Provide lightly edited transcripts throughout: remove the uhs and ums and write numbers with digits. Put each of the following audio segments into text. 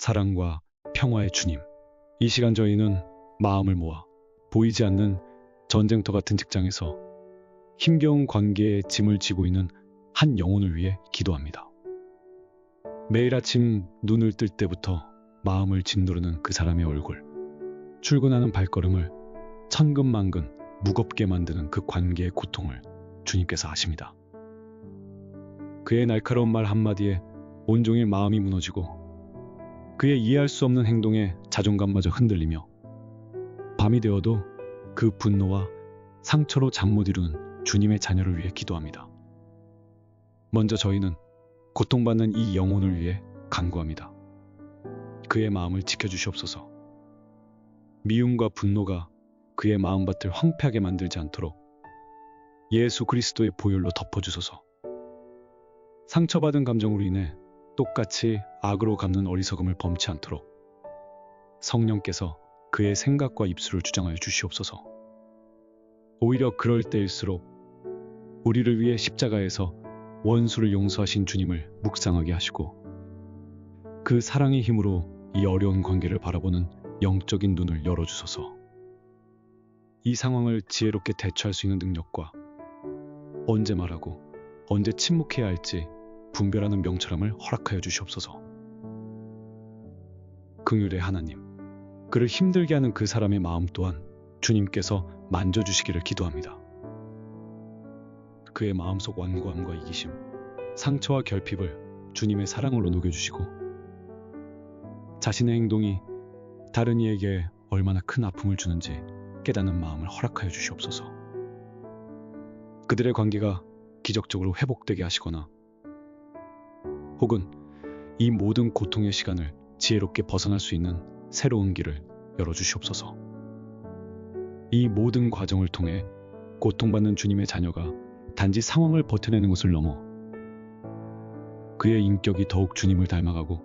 사랑과 평화의 주님. 이 시간 저희는 마음을 모아 보이지 않는 전쟁터 같은 직장에서 힘겨운 관계에 짐을 지고 있는 한 영혼을 위해 기도합니다. 매일 아침 눈을 뜰 때부터 마음을 짓누르는 그 사람의 얼굴, 출근하는 발걸음을 천근만근 무겁게 만드는 그 관계의 고통을 주님께서 아십니다. 그의 날카로운 말 한마디에 온종일 마음이 무너지고 그의 이해할 수 없는 행동에 자존감마저 흔들리며 밤이 되어도 그 분노와 상처로 잠 못 이루는 주님의 자녀를 위해 기도합니다. 먼저 저희는 고통받는 이 영혼을 위해 간구합니다. 그의 마음을 지켜주시옵소서. 미움과 분노가 그의 마음밭을 황폐하게 만들지 않도록 예수 그리스도의 보혈로 덮어주소서. 상처받은 감정으로 인해 똑같이 악으로 갚는 어리석음을 범치 않도록 성령께서 그의 생각과 입술을 주장하여 주시옵소서. 오히려 그럴 때일수록 우리를 위해 십자가에서 원수를 용서하신 주님을 묵상하게 하시고 그 사랑의 힘으로 이 어려운 관계를 바라보는 영적인 눈을 열어주소서. 이 상황을 지혜롭게 대처할 수 있는 능력과 언제 말하고 언제 침묵해야 할지 분별하는 명철함을 허락하여 주시옵소서. 긍휼의 하나님, 그를 힘들게 하는 그 사람의 마음 또한 주님께서 만져주시기를 기도합니다. 그의 마음속 완고함과 이기심, 상처와 결핍을 주님의 사랑으로 녹여주시고 자신의 행동이 다른 이에게 얼마나 큰 아픔을 주는지 깨닫는 마음을 허락하여 주시옵소서. 그들의 관계가 기적적으로 회복되게 하시거나 혹은 이 모든 고통의 시간을 지혜롭게 벗어날 수 있는 새로운 길을 열어주시옵소서. 이 모든 과정을 통해 고통받는 주님의 자녀가 단지 상황을 버텨내는 것을 넘어 그의 인격이 더욱 주님을 닮아가고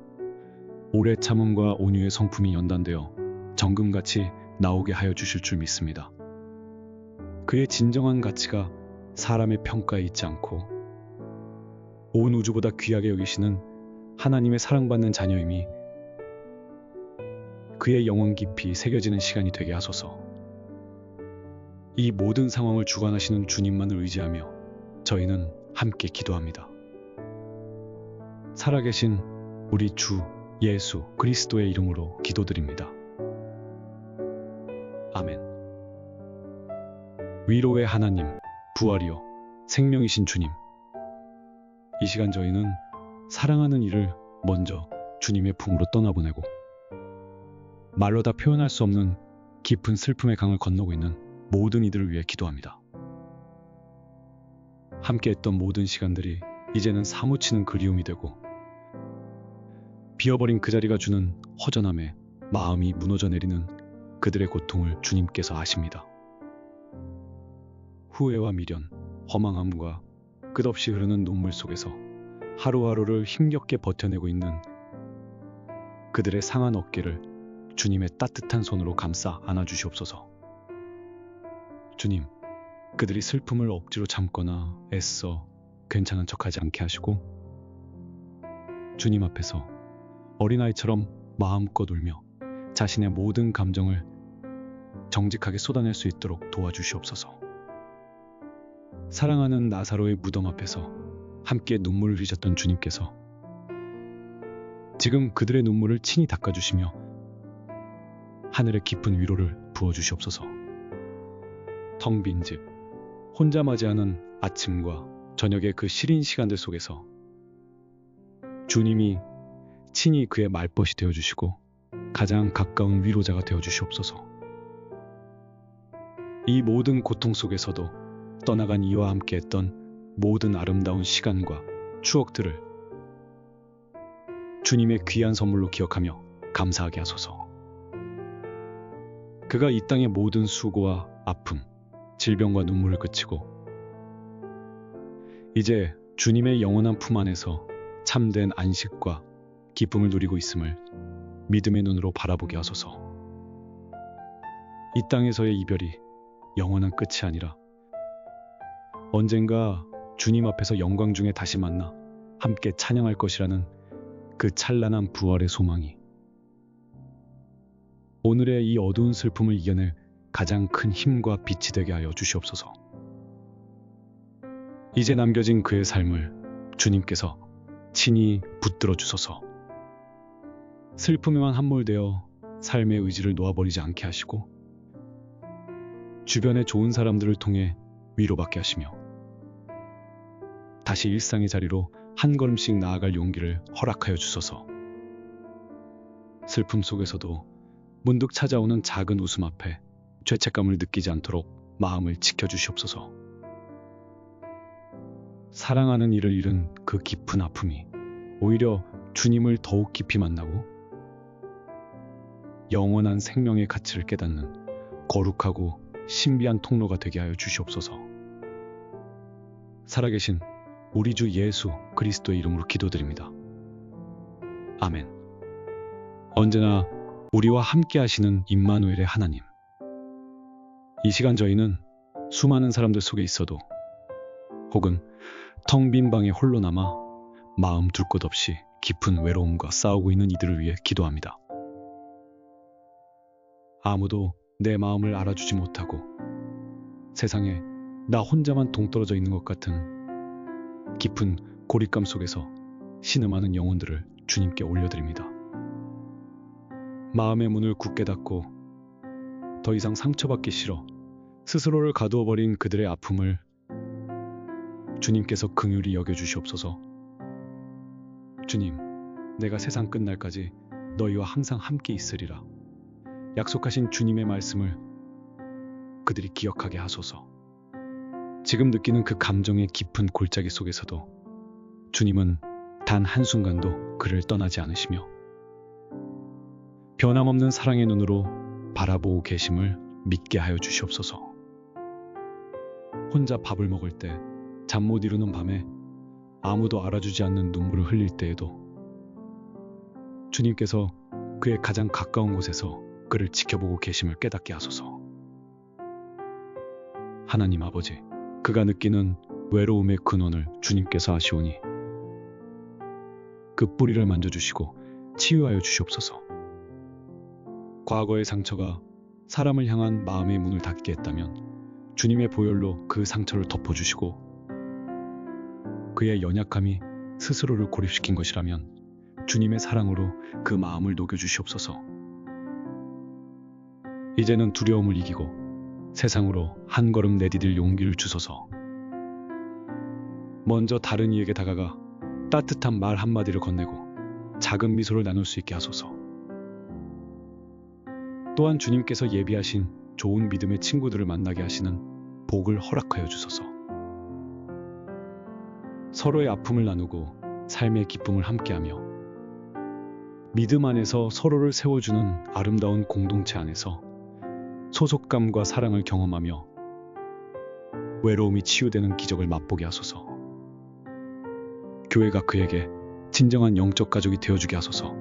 오래 참음과 온유의 성품이 연단되어 정금같이 나오게 하여 주실 줄 믿습니다. 그의 진정한 가치가 사람의 평가에 있지 않고 온 우주보다 귀하게 여기시는 하나님의 사랑받는 자녀임이 그의 영혼 깊이 새겨지는 시간이 되게 하소서. 이 모든 상황을 주관하시는 주님만을 의지하며 저희는 함께 기도합니다. 살아계신 우리 주 예수 그리스도의 이름으로 기도드립니다. 아멘. 위로의 하나님, 부활이요 생명이신 주님, 이 시간 저희는 사랑하는 이를 먼저 주님의 품으로 떠나보내고 말로 다 표현할 수 없는 깊은 슬픔의 강을 건너고 있는 모든 이들을 위해 기도합니다. 함께했던 모든 시간들이 이제는 사무치는 그리움이 되고 비어버린 그 자리가 주는 허전함에 마음이 무너져 내리는 그들의 고통을 주님께서 아십니다. 후회와 미련, 허망함과 끝없이 흐르는 눈물 속에서 하루하루를 힘겹게 버텨내고 있는 그들의 상한 어깨를 주님의 따뜻한 손으로 감싸 안아주시옵소서. 주님, 그들이 슬픔을 억지로 참거나 애써 괜찮은 척하지 않게 하시고 주님 앞에서 어린아이처럼 마음껏 울며 자신의 모든 감정을 정직하게 쏟아낼 수 있도록 도와주시옵소서. 사랑하는 나사로의 무덤 앞에서 함께 눈물을 흘리셨던 주님께서 지금 그들의 눈물을 친히 닦아주시며 하늘의 깊은 위로를 부어주시옵소서. 텅 빈 집, 혼자 맞이하는 아침과 저녁의 그 시린 시간들 속에서 주님이 친히 그의 말벗이 되어주시고 가장 가까운 위로자가 되어주시옵소서. 이 모든 고통 속에서도 떠나간 이와 함께했던 모든 아름다운 시간과 추억들을 주님의 귀한 선물로 기억하며 감사하게 하소서. 그가 이 땅의 모든 수고와 아픔, 질병과 눈물을 그치고 이제 주님의 영원한 품 안에서 참된 안식과 기쁨을 누리고 있음을 믿음의 눈으로 바라보게 하소서. 이 땅에서의 이별이 영원한 끝이 아니라 언젠가 주님 앞에서 영광 중에 다시 만나 함께 찬양할 것이라는 그 찬란한 부활의 소망이 오늘의 이 어두운 슬픔을 이겨낼 가장 큰 힘과 빛이 되게 하여 주시옵소서. 이제 남겨진 그의 삶을 주님께서 친히 붙들어 주소서. 슬픔에만 함몰되어 삶의 의지를 놓아버리지 않게 하시고 주변의 좋은 사람들을 통해 위로받게 하시며 다시 일상의 자리로 한 걸음씩 나아갈 용기를 허락하여 주소서. 슬픔 속에서도 문득 찾아오는 작은 웃음 앞에 죄책감을 느끼지 않도록 마음을 지켜주시옵소서. 사랑하는 이를 잃은 그 깊은 아픔이 오히려 주님을 더욱 깊이 만나고 영원한 생명의 가치를 깨닫는 거룩하고 신비한 통로가 되게 하여 주시옵소서. 살아계신 우리 주 예수 그리스도의 이름으로 기도드립니다. 아멘. 언제나 우리와 함께 하시는 임마누엘의 하나님. 이 시간 저희는 수많은 사람들 속에 있어도 혹은 텅 빈 방에 홀로 남아 마음 둘 곳 없이 깊은 외로움과 싸우고 있는 이들을 위해 기도합니다. 아무도 내 마음을 알아주지 못하고 세상에 나 혼자만 동떨어져 있는 것 같은 깊은 고립감 속에서 신음하는 영혼들을 주님께 올려드립니다. 마음의 문을 굳게 닫고 더 이상 상처받기 싫어 스스로를 가두어 버린 그들의 아픔을 주님께서 긍휼히 여겨주시옵소서. 주님, 내가 세상 끝날까지 너희와 항상 함께 있으리라 약속하신 주님의 말씀을 그들이 기억하게 하소서. 지금 느끼는 그 감정의 깊은 골짜기 속에서도 주님은 단 한순간도 그를 떠나지 않으시며 변함없는 사랑의 눈으로 바라보고 계심을 믿게 하여 주시옵소서. 혼자 밥을 먹을 때, 잠 못 이루는 밤에 아무도 알아주지 않는 눈물을 흘릴 때에도 주님께서 그의 가장 가까운 곳에서 그를 지켜보고 계심을 깨닫게 하소서. 하나님 아버지, 그가 느끼는 외로움의 근원을 주님께서 아시오니 그 뿌리를 만져주시고 치유하여 주시옵소서. 과거의 상처가 사람을 향한 마음의 문을 닫게 했다면 주님의 보혈로 그 상처를 덮어주시고 그의 연약함이 스스로를 고립시킨 것이라면 주님의 사랑으로 그 마음을 녹여주시옵소서. 이제는 두려움을 이기고 세상으로 한 걸음 내디딜 용기를 주소서. 먼저 다른 이에게 다가가 따뜻한 말 한마디를 건네고 작은 미소를 나눌 수 있게 하소서. 또한 주님께서 예비하신 좋은 믿음의 친구들을 만나게 하시는 복을 허락하여 주소서. 서로의 아픔을 나누고 삶의 기쁨을 함께하며 믿음 안에서 서로를 세워주는 아름다운 공동체 안에서 소속감과 사랑을 경험하며 외로움이 치유되는 기적을 맛보게 하소서. 교회가 그에게 진정한 영적 가족이 되어주게 하소서.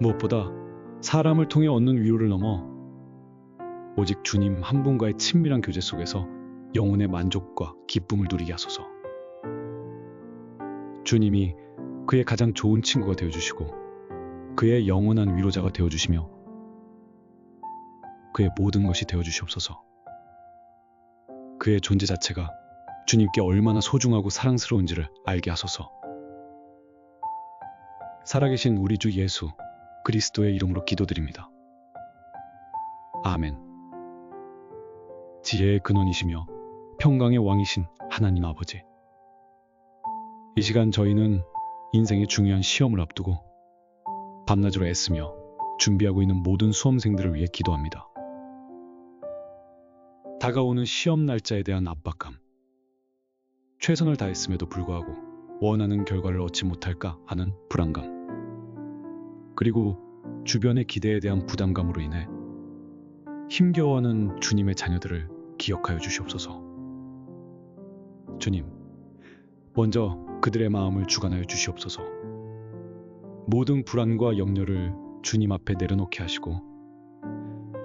무엇보다 사람을 통해 얻는 위로를 넘어 오직 주님 한 분과의 친밀한 교제 속에서 영혼의 만족과 기쁨을 누리게 하소서. 주님이 그의 가장 좋은 친구가 되어주시고 그의 영원한 위로자가 되어주시며 그의 모든 것이 되어주시옵소서. 그의 존재 자체가 주님께 얼마나 소중하고 사랑스러운지를 알게 하소서. 살아계신 우리 주 예수 그리스도의 이름으로 기도드립니다. 아멘. 지혜의 근원이시며 평강의 왕이신 하나님 아버지, 이 시간 저희는 인생의 중요한 시험을 앞두고 밤낮으로 애쓰며 준비하고 있는 모든 수험생들을 위해 기도합니다. 다가오는 시험 날짜에 대한 압박감, 최선을 다했음에도 불구하고 원하는 결과를 얻지 못할까 하는 불안감, 그리고 주변의 기대에 대한 부담감으로 인해 힘겨워하는 주님의 자녀들을 기억하여 주시옵소서. 주님, 먼저 그들의 마음을 주관하여 주시옵소서. 모든 불안과 염려를 주님 앞에 내려놓게 하시고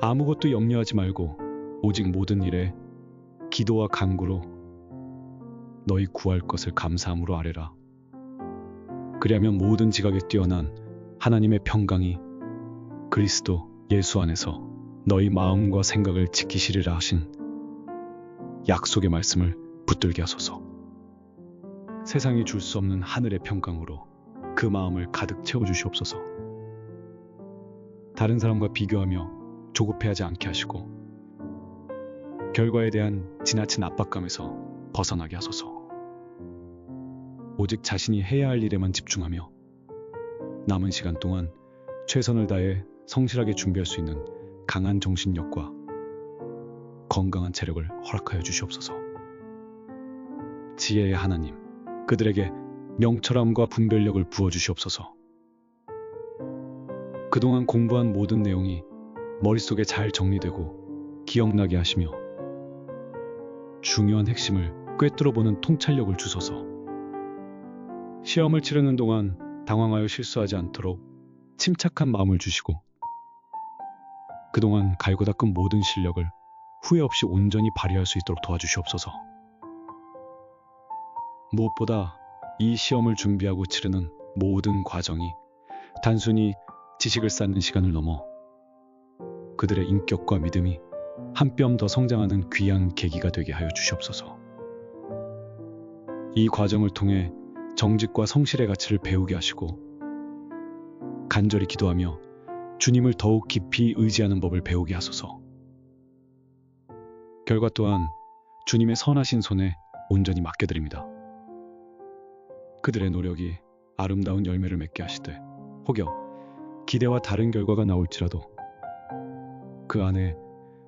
아무것도 염려하지 말고 오직 모든 일에 기도와 간구로 너희 구할 것을 감사함으로 아뢰라. 그리하면 모든 지각에 뛰어난 하나님의 평강이 그리스도 예수 안에서 너희 마음과 생각을 지키시리라 하신 약속의 말씀을 붙들게 하소서. 세상이 줄 수 없는 하늘의 평강으로 그 마음을 가득 채워주시옵소서. 다른 사람과 비교하며 조급해하지 않게 하시고 결과에 대한 지나친 압박감에서 벗어나게 하소서. 오직 자신이 해야 할 일에만 집중하며 남은 시간 동안 최선을 다해 성실하게 준비할 수 있는 강한 정신력과 건강한 체력을 허락하여 주시옵소서. 지혜의 하나님, 그들에게 명철함과 분별력을 부어주시옵소서. 그동안 공부한 모든 내용이 머릿속에 잘 정리되고 기억나게 하시며 중요한 핵심을 꿰뚫어보는 통찰력을 주소서. 시험을 치르는 동안 당황하여 실수하지 않도록 침착한 마음을 주시고 그동안 갈고 닦은 모든 실력을 후회 없이 온전히 발휘할 수 있도록 도와주시옵소서. 무엇보다 이 시험을 준비하고 치르는 모든 과정이 단순히 지식을 쌓는 시간을 넘어 그들의 인격과 믿음이 한 뼘 더 성장하는 귀한 계기가 되게 하여 주시옵소서. 이 과정을 통해 정직과 성실의 가치를 배우게 하시고 간절히 기도하며 주님을 더욱 깊이 의지하는 법을 배우게 하소서. 결과 또한 주님의 선하신 손에 온전히 맡겨드립니다. 그들의 노력이 아름다운 열매를 맺게 하시되 혹여 기대와 다른 결과가 나올지라도 그 안에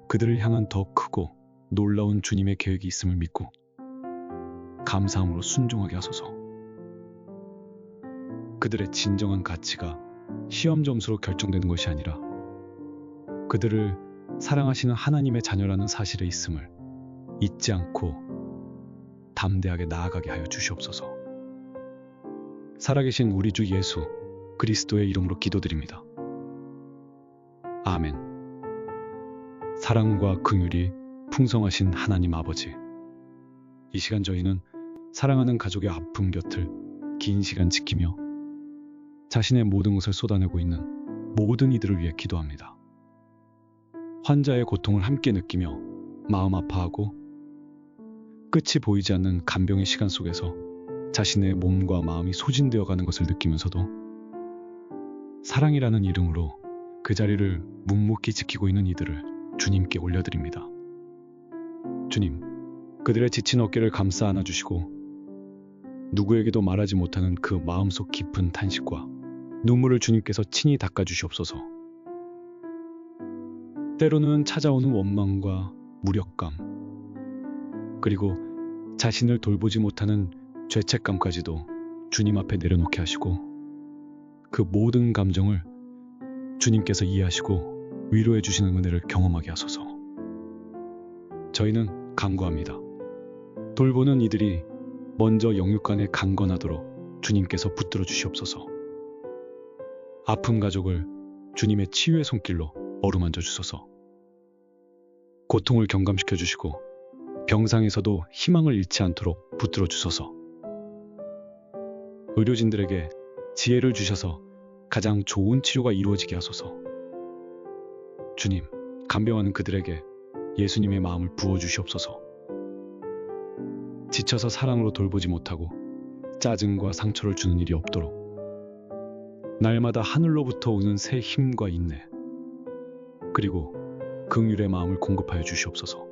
그들을 향한 더 크고 놀라운 주님의 계획이 있음을 믿고 감사함으로 순종하게 하소서. 그들의 진정한 가치가 시험 점수로 결정되는 것이 아니라 그들을 사랑하시는 하나님의 자녀라는 사실에 있음을 잊지 않고 담대하게 나아가게 하여 주시옵소서. 살아계신 우리 주 예수 그리스도의 이름으로 기도드립니다. 아멘. 사랑과 긍휼이 풍성하신 하나님 아버지, 이 시간 저희는 사랑하는 가족의 아픔 곁을 긴 시간 지키며 자신의 모든 것을 쏟아내고 있는 모든 이들을 위해 기도합니다. 환자의 고통을 함께 느끼며 마음 아파하고 끝이 보이지 않는 간병의 시간 속에서 자신의 몸과 마음이 소진되어 가는 것을 느끼면서도 사랑이라는 이름으로 그 자리를 묵묵히 지키고 있는 이들을 주님께 올려드립니다. 주님, 그들의 지친 어깨를 감싸 안아주시고 누구에게도 말하지 못하는 그 마음속 깊은 탄식과 눈물을 주님께서 친히 닦아주시옵소서. 때로는 찾아오는 원망과 무력감, 그리고 자신을 돌보지 못하는 죄책감까지도 주님 앞에 내려놓게 하시고 그 모든 감정을 주님께서 이해하시고 위로해 주시는 은혜를 경험하게 하소서. 저희는 간구합니다. 돌보는 이들이 먼저 영육간에 강건하도록 주님께서 붙들어 주시옵소서. 아픈 가족을 주님의 치유의 손길로 어루만져 주소서. 고통을 경감시켜 주시고 병상에서도 희망을 잃지 않도록 붙들어 주소서. 의료진들에게 지혜를 주셔서 가장 좋은 치료가 이루어지게 하소서. 주님, 간병하는 그들에게 예수님의 마음을 부어 주시옵소서. 지쳐서 사랑으로 돌보지 못하고 짜증과 상처를 주는 일이 없도록 날마다 하늘로부터 오는 새 힘과 인내, 그리고 긍휼의 마음을 공급하여 주시옵소서.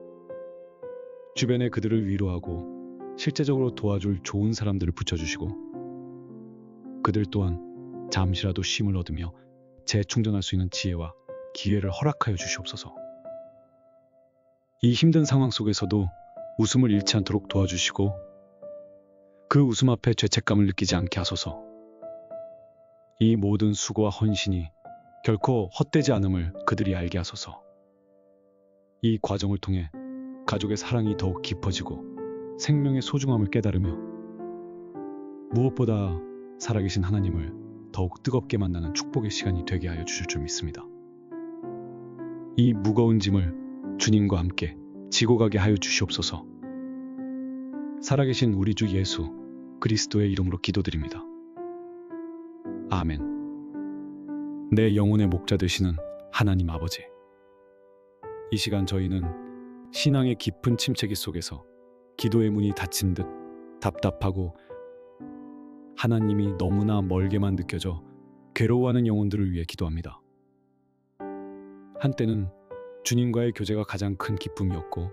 주변에 그들을 위로하고 실제적으로 도와줄 좋은 사람들을 붙여주시고 그들 또한 잠시라도 쉼을 얻으며 재충전할 수 있는 지혜와 기회를 허락하여 주시옵소서. 이 힘든 상황 속에서도 웃음을 잃지 않도록 도와주시고 그 웃음 앞에 죄책감을 느끼지 않게 하소서. 이 모든 수고와 헌신이 결코 헛되지 않음을 그들이 알게 하소서. 이 과정을 통해 가족의 사랑이 더욱 깊어지고 생명의 소중함을 깨달으며 무엇보다 살아계신 하나님을 더욱 뜨겁게 만나는 축복의 시간이 되게 하여 주실 줄 믿습니다. 이 무거운 짐을 주님과 함께 지고 가게 하여 주시옵소서. 살아계신 우리 주 예수 그리스도의 이름으로 기도드립니다. 아멘. 내 영혼의 목자 되시는 하나님 아버지, 이 시간 저희는 신앙의 깊은 침체기 속에서 기도의 문이 닫힌 듯 답답하고 하나님이 너무나 멀게만 느껴져 괴로워하는 영혼들을 위해 기도합니다. 한때는 주님과의 교제가 가장 큰 기쁨이었고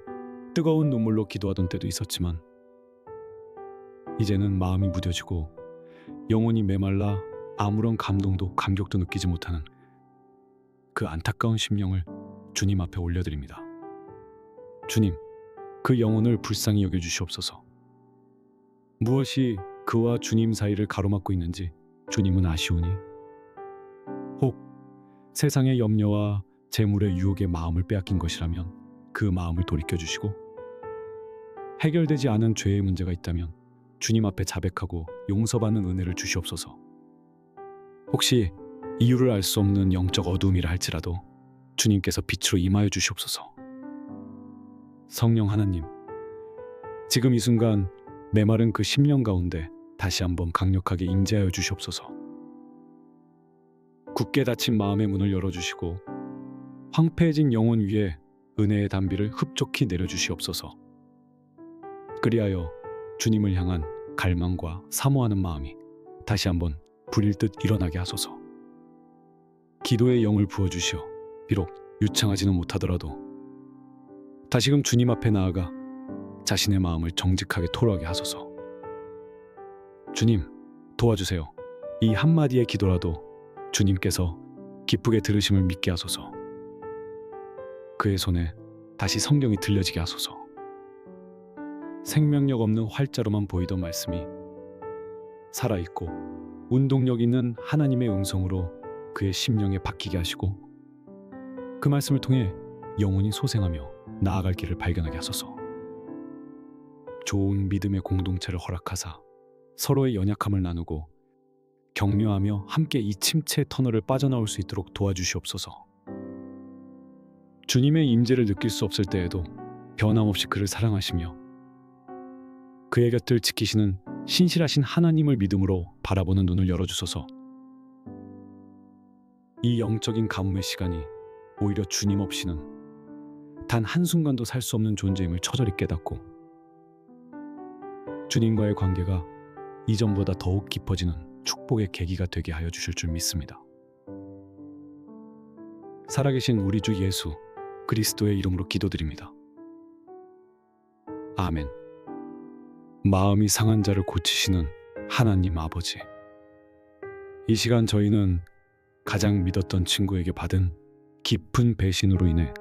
뜨거운 눈물로 기도하던 때도 있었지만 이제는 마음이 무뎌지고 영혼이 메말라 아무런 감동도 감격도 느끼지 못하는 그 안타까운 심령을 주님 앞에 올려드립니다. 주님, 그 영혼을 불쌍히 여겨주시옵소서. 무엇이 그와 주님 사이를 가로막고 있는지 주님은 아시오니, 혹 세상의 염려와 재물의 유혹에 마음을 빼앗긴 것이라면 그 마음을 돌이켜주시고, 해결되지 않은 죄의 문제가 있다면 주님 앞에 자백하고 용서받는 은혜를 주시옵소서. 혹시 이유를 알 수 없는 영적 어두움이라 할지라도 주님께서 빛으로 임하여 주시옵소서. 성령 하나님, 지금 이 순간 메마른 그 심령 가운데 다시 한번 강력하게 임재하여 주시옵소서. 굳게 닫힌 마음의 문을 열어주시고 황폐해진 영혼 위에 은혜의 단비를 흡족히 내려주시옵소서. 그리하여 주님을 향한 갈망과 사모하는 마음이 다시 한번 불일 듯 일어나게 하소서. 기도의 영을 부어주시어 비록 유창하지는 못하더라도 다시금 주님 앞에 나아가 자신의 마음을 정직하게 토로하게 하소서. 주님, 도와주세요. 이 한마디의 기도라도 주님께서 기쁘게 들으심을 믿게 하소서. 그의 손에 다시 성경이 들려지게 하소서. 생명력 없는 활자로만 보이던 말씀이 살아있고 운동력 있는 하나님의 음성으로 그의 심령에 박히게 하시고 그 말씀을 통해 영혼이 소생하며 나아갈 길을 발견하게 하소서. 좋은 믿음의 공동체를 허락하사 서로의 연약함을 나누고 격려하며 함께 이 침체 터널을 빠져나올 수 있도록 도와주시옵소서. 주님의 임재를 느낄 수 없을 때에도 변함없이 그를 사랑하시며 그의 곁을 지키시는 신실하신 하나님을 믿음으로 바라보는 눈을 열어주소서. 이 영적인 가뭄의 시간이 오히려 주님 없이는 단 한순간도 살 수 없는 존재임을 처절히 깨닫고 주님과의 관계가 이전보다 더욱 깊어지는 축복의 계기가 되게 하여 주실 줄 믿습니다. 살아계신 우리 주 예수 그리스도의 이름으로 기도드립니다. 아멘. 마음이 상한 자를 고치시는 하나님 아버지, 이 시간 저희는 가장 믿었던 친구에게 받은 깊은 배신으로 인해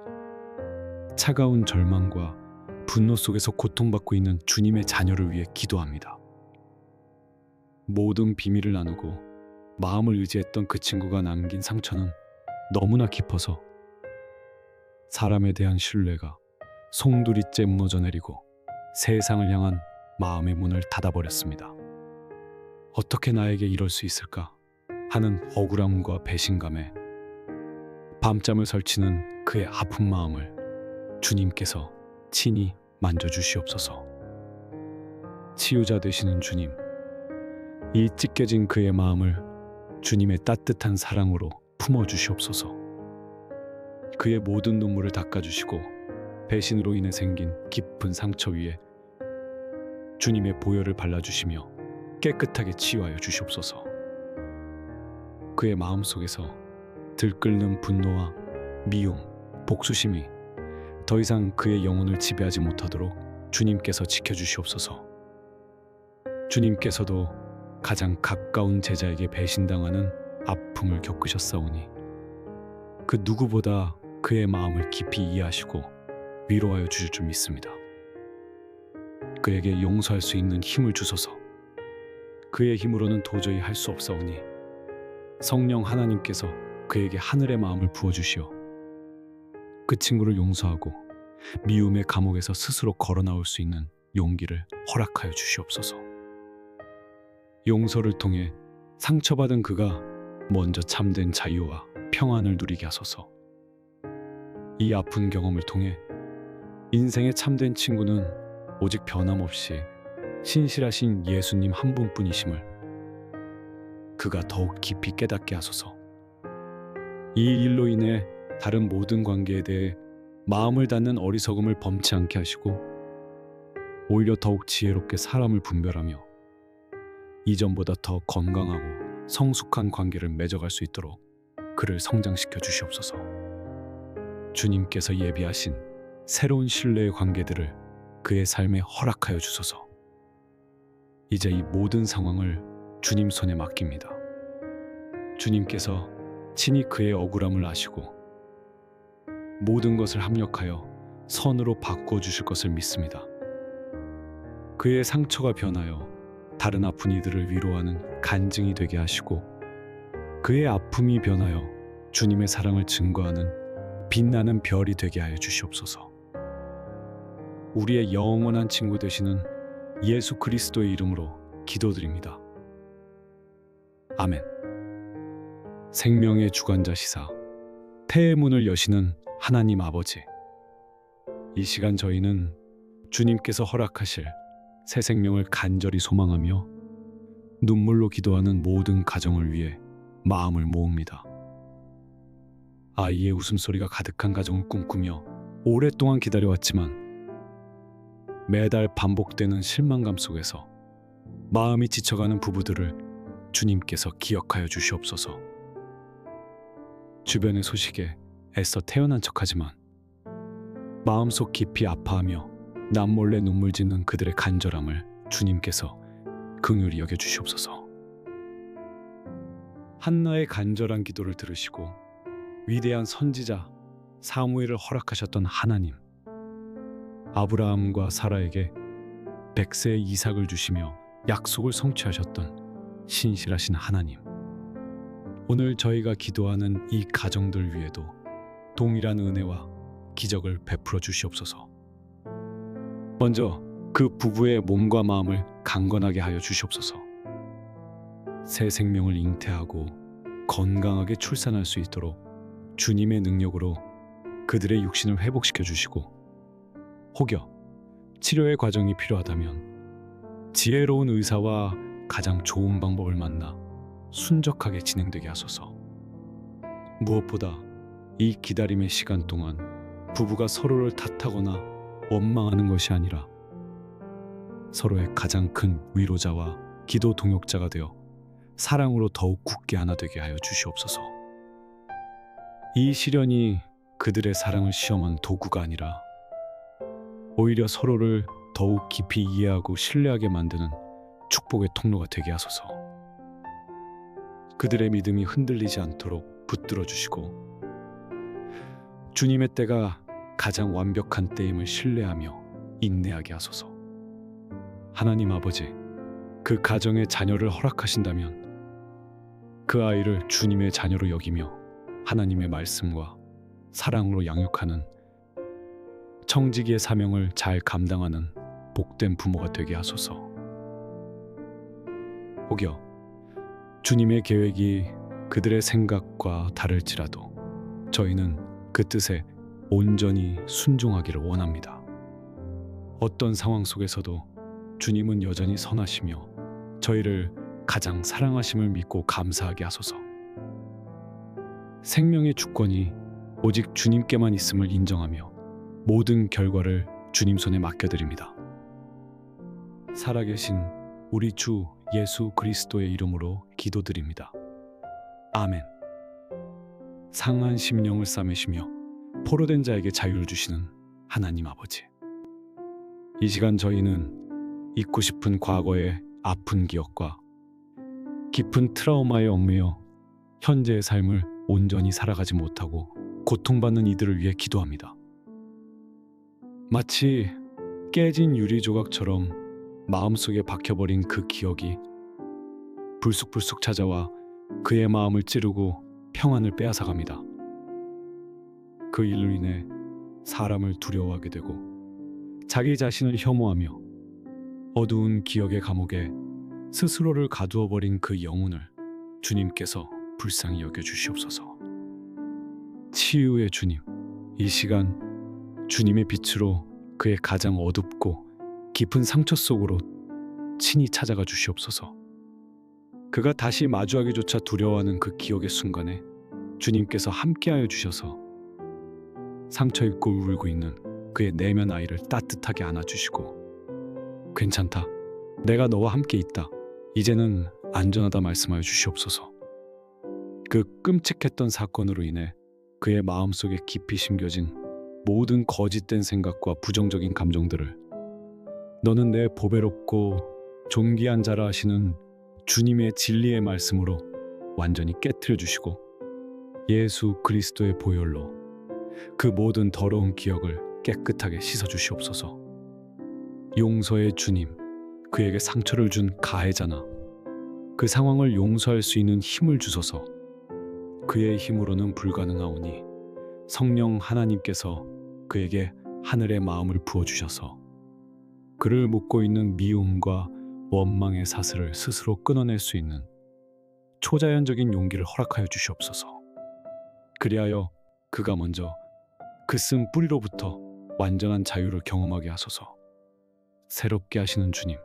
차가운 절망과 분노 속에서 고통받고 있는 주님의 자녀를 위해 기도합니다. 모든 비밀을 나누고 마음을 의지했던 그 친구가 남긴 상처는 너무나 깊어서 사람에 대한 신뢰가 송두리째 무너져 내리고 세상을 향한 마음의 문을 닫아버렸습니다. 어떻게 나에게 이럴 수 있을까 하는 억울함과 배신감에 밤잠을 설치는 그의 아픈 마음을 주님께서 친히 만져주시옵소서. 치유자 되시는 주님, 이 찢겨진 그의 마음을 주님의 따뜻한 사랑으로 품어주시옵소서. 그의 모든 눈물을 닦아주시고 배신으로 인해 생긴 깊은 상처 위에 주님의 보혈을 발라주시며 깨끗하게 치유하여 주시옵소서. 그의 마음속에서 들끓는 분노와 미움, 복수심이 더 이상 그의 영혼을 지배하지 못하도록 주님께서 지켜주시옵소서. 주님께서도 가장 가까운 제자에게 배신당하는 아픔을 겪으셨사오니 그 누구보다 그의 마음을 깊이 이해하시고 위로하여 주실 줄 믿습니다. 그에게 용서할 수 있는 힘을 주소서. 그의 힘으로는 도저히 할 수 없사오니 성령 하나님께서 그에게 하늘의 마음을 부어주시어 그 친구를 용서하고 미움의 감옥에서 스스로 걸어 나올 수 있는 용기를 허락하여 주시옵소서. 용서를 통해 상처받은 그가 먼저 참된 자유와 평안을 누리게 하소서. 이 아픈 경험을 통해 인생의 참된 친구는 오직 변함없이 신실하신 예수님 한 분뿐이심을 그가 더욱 깊이 깨닫게 하소서. 이 일로 인해 다른 모든 관계에 대해 마음을 닫는 어리석음을 범치 않게 하시고 오히려 더욱 지혜롭게 사람을 분별하며 이전보다 더 건강하고 성숙한 관계를 맺어갈 수 있도록 그를 성장시켜 주시옵소서. 주님께서 예비하신 새로운 신뢰의 관계들을 그의 삶에 허락하여 주소서. 이제 이 모든 상황을 주님 손에 맡깁니다. 주님께서 친히 그의 억울함을 아시고 모든 것을 합력하여 선으로 바꾸어 주실 것을 믿습니다. 그의 상처가 변하여 다른 아픈 이들을 위로하는 간증이 되게 하시고 그의 아픔이 변하여 주님의 사랑을 증거하는 빛나는 별이 되게 하여 주시옵소서. 우리의 영원한 친구 되시는 예수 그리스도의 이름으로 기도드립니다. 아멘. 생명의 주관자시사 태의 문을 여시는 하나님 아버지, 이 시간 저희는 주님께서 허락하실 새 생명을 간절히 소망하며 눈물로 기도하는 모든 가정을 위해 마음을 모읍니다. 아이의 웃음소리가 가득한 가정을 꿈꾸며 오랫동안 기다려왔지만 매달 반복되는 실망감 속에서 마음이 지쳐가는 부부들을 주님께서 기억하여 주시옵소서. 주변의 소식에 애써 태어난 척하지만 마음속 깊이 아파하며 남몰래 눈물 짓는 그들의 간절함을 주님께서 긍휼히 여겨 주시옵소서. 한나의 간절한 기도를 들으시고 위대한 선지자 사무엘을 허락하셨던 하나님, 아브라함과 사라에게 100세의 이삭을 주시며 약속을 성취하셨던 신실하신 하나님, 오늘 저희가 기도하는 이 가정들 위에도 동일한 은혜와 기적을 베풀어 주시옵소서. 먼저 그 부부의 몸과 마음을 강건하게 하여 주시옵소서. 새 생명을 잉태하고 건강하게 출산할 수 있도록 주님의 능력으로 그들의 육신을 회복시켜 주시고, 혹여 치료의 과정이 필요하다면 지혜로운 의사와 가장 좋은 방법을 만나 순적하게 진행되게 하소서. 무엇보다 이 기다림의 시간 동안 부부가 서로를 탓하거나 원망하는 것이 아니라 서로의 가장 큰 위로자와 기도 동역자가 되어 사랑으로 더욱 굳게 하나 되게 하여 주시옵소서. 이 시련이 그들의 사랑을 시험한 도구가 아니라 오히려 서로를 더욱 깊이 이해하고 신뢰하게 만드는 축복의 통로가 되게 하소서. 그들의 믿음이 흔들리지 않도록 붙들어 주시고 주님의 때가 가장 완벽한 때임을 신뢰하며 인내하게 하소서. 하나님 아버지, 그 가정의 자녀를 허락하신다면 그 아이를 주님의 자녀로 여기며 하나님의 말씀과 사랑으로 양육하는 청지기의 사명을 잘 감당하는 복된 부모가 되게 하소서. 혹여 주님의 계획이 그들의 생각과 다를지라도 저희는 그 뜻에 온전히 순종하기를 원합니다. 어떤 상황 속에서도 주님은 여전히 선하시며 저희를 가장 사랑하심을 믿고 감사하게 하소서. 생명의 주권이 오직 주님께만 있음을 인정하며 모든 결과를 주님 손에 맡겨드립니다. 살아계신 우리 주 예수 그리스도의 이름으로 기도드립니다. 아멘. 상한 심령을 싸매시며 포로된 자에게 자유를 주시는 하나님 아버지, 이 시간 저희는 잊고 싶은 과거의 아픈 기억과 깊은 트라우마에 얽매여 현재의 삶을 온전히 살아가지 못하고 고통받는 이들을 위해 기도합니다. 마치 깨진 유리 조각처럼 마음속에 박혀버린 그 기억이 불쑥불쑥 찾아와 그의 마음을 찌르고 평안을 빼앗아갑니다. 그 일로 인해 사람을 두려워하게 되고 자기 자신을 혐오하며 어두운 기억의 감옥에 스스로를 가두어 버린 그 영혼을 주님께서 불쌍히 여겨 주시옵소서. 치유의 주님, 이 시간 주님의 빛으로 그의 가장 어둡고 깊은 상처 속으로 친히 찾아가 주시옵소서. 그가 다시 마주하기조차 두려워하는 그 기억의 순간에 주님께서 함께하여 주셔서 상처 입고 울고 있는 그의 내면 아이를 따뜻하게 안아주시고 괜찮다. 내가 너와 함께 있다. 이제는 안전하다 말씀하여 주시옵소서. 그 끔찍했던 사건으로 인해 그의 마음속에 깊이 심겨진 모든 거짓된 생각과 부정적인 감정들을 너는 내 보배롭고 존귀한 자라 하시는 주님의 진리의 말씀으로 완전히 깨트려 주시고 예수 그리스도의 보혈로 그 모든 더러운 기억을 깨끗하게 씻어 주시옵소서. 용서의 주님, 그에게 상처를 준 가해자나 그 상황을 용서할 수 있는 힘을 주소서. 그의 힘으로는 불가능하오니 성령 하나님께서 그에게 하늘의 마음을 부어주셔서 그를 묶고 있는 미움과 원망의 사슬을 스스로 끊어낼 수 있는 초자연적인 용기를 허락하여 주시옵소서. 그리하여 그가 먼저 그 쓴 뿌리로부터 완전한 자유를 경험하게 하소서. 새롭게 하시는 주님,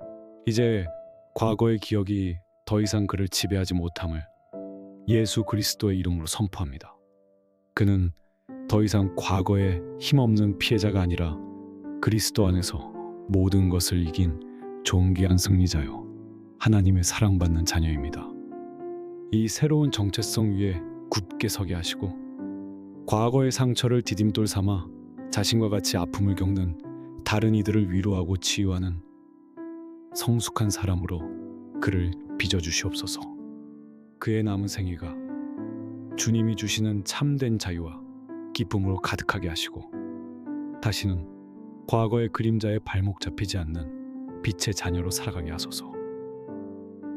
이제 과거의 기억이 더 이상 그를 지배하지 못함을 예수 그리스도의 이름으로 선포합니다. 그는 더 이상 과거의 힘없는 피해자가 아니라 그리스도 안에서 모든 것을 이긴 존귀한 승리자요, 하나님의 사랑받는 자녀입니다. 이 새로운 정체성 위에 굳게 서게 하시고 과거의 상처를 디딤돌 삼아 자신과 같이 아픔을 겪는 다른 이들을 위로하고 치유하는 성숙한 사람으로 그를 빚어주시옵소서. 그의 남은 생애가 주님이 주시는 참된 자유와 기쁨으로 가득하게 하시고 다시는 과거의 그림자에 발목 잡히지 않는 빛의 자녀로 살아가게 하소서.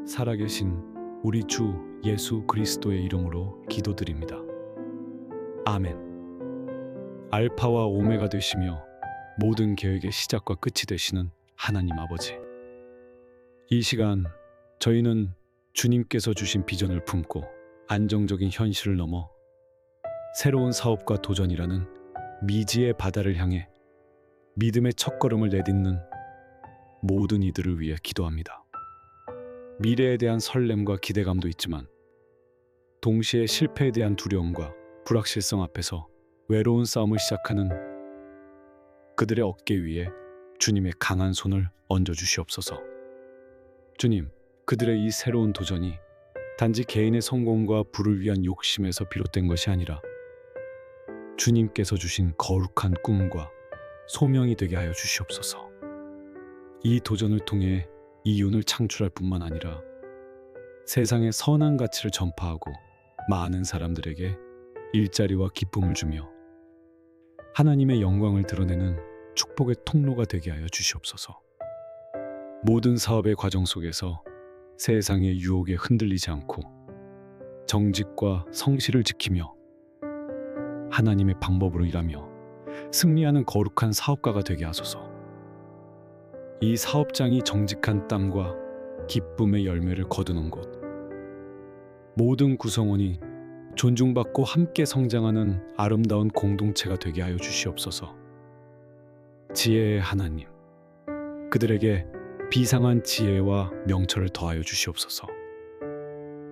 살아계신 우리 주 예수 그리스도의 이름으로 기도드립니다. 아멘. 알파와 오메가 되시며 모든 계획의 시작과 끝이 되시는 하나님 아버지, 이 시간 저희는 주님께서 주신 비전을 품고 안정적인 현실을 넘어 새로운 사업과 도전이라는 미지의 바다를 향해 믿음의 첫걸음을 내딛는 모든 이들을 위해 기도합니다. 미래에 대한 설렘과 기대감도 있지만 동시에 실패에 대한 두려움과 불확실성 앞에서 외로운 싸움을 시작하는 그들의 어깨 위에 주님의 강한 손을 얹어 주시옵소서. 주님, 그들의 이 새로운 도전이 단지 개인의 성공과 부를 위한 욕심에서 비롯된 것이 아니라 주님께서 주신 거룩한 꿈과 소명이 되게 하여 주시옵소서. 이 도전을 통해 이윤을 창출할 뿐만 아니라 세상의 선한 가치를 전파하고 많은 사람들에게 일자리와 기쁨을 주며 하나님의 영광을 드러내는 축복의 통로가 되게 하여 주시옵소서. 모든 사업의 과정 속에서 세상의 유혹에 흔들리지 않고 정직과 성실을 지키며 하나님의 방법으로 일하며 승리하는 거룩한 사업가가 되게 하소서. 이 사업장이 정직한 땀과 기쁨의 열매를 거두는 곳, 모든 구성원이 존중받고 함께 성장하는 아름다운 공동체가 되게 하여 주시옵소서. 지혜의 하나님, 그들에게 비상한 지혜와 명철을 더하여 주시옵소서.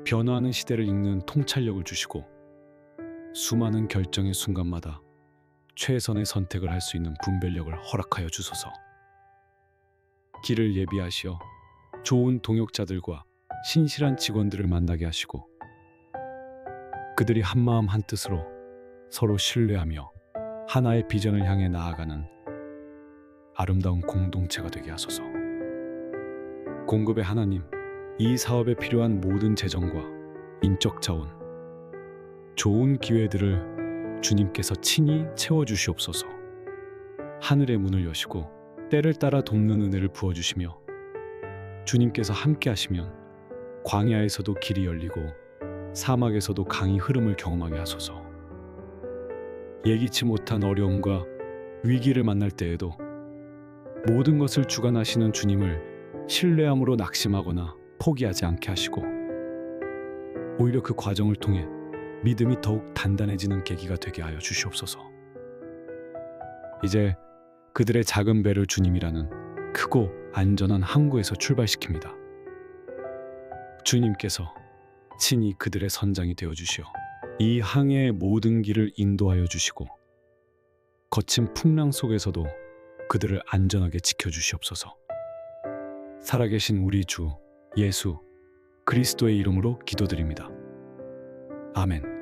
변화하는 시대를 읽는 통찰력을 주시고 수많은 결정의 순간마다 최선의 선택을 할 수 있는 분별력을 허락하여 주소서. 길을 예비하시어 좋은 동역자들과 신실한 직원들을 만나게 하시고 그들이 한마음 한뜻으로 서로 신뢰하며 하나의 비전을 향해 나아가는 아름다운 공동체가 되게 하소서. 공급의 하나님, 이 사업에 필요한 모든 재정과 인적 자원, 좋은 기회들을 주님께서 친히 채워주시옵소서. 하늘의 문을 여시고 때를 따라 돕는 은혜를 부어주시며 주님께서 함께 하시면 광야에서도 길이 열리고 사막에서도 강이 흐름을 경험하게 하소서. 예기치 못한 어려움과 위기를 만날 때에도 모든 것을 주관하시는 주님을 신뢰함으로 낙심하거나 포기하지 않게 하시고 오히려 그 과정을 통해 믿음이 더욱 단단해지는 계기가 되게 하여 주시옵소서. 이제 그들의 작은 배를 주님이라는 크고 안전한 항구에서 출발시킵니다. 주님께서 친히 그들의 선장이 되어주시어 이 항해의 모든 길을 인도하여 주시고 거친 풍랑 속에서도 그들을 안전하게 지켜주시옵소서. 살아계신 우리 주 예수 그리스도의 이름으로 기도드립니다. 아멘.